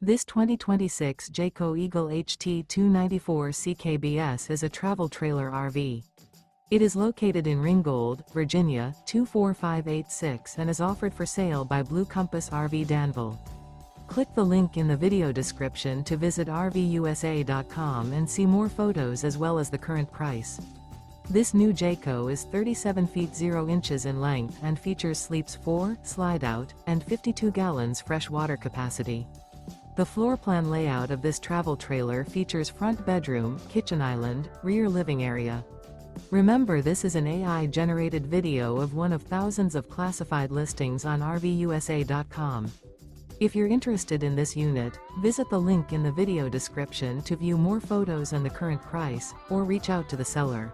This 2026 Jayco Eagle HT 294 CKBS is a travel trailer RV. It is located in Ringgold, Virginia, 24586 and is offered for sale by Blue Compass RV Danville. Click the link in the video description to visit RVUSA.com and see more photos as well as the current price. This new Jayco is 37 feet 0 inches in length and features sleeps 4, Slideout, and 52 gallons fresh water capacity. The floor plan layout of this travel trailer features front bedroom, kitchen island, rear living area. Remember, this is an AI-generated video of one of thousands of classified listings on RVUSA.com. If you're interested in this unit, visit the link in the video description to view more photos and the current price, or reach out to the seller.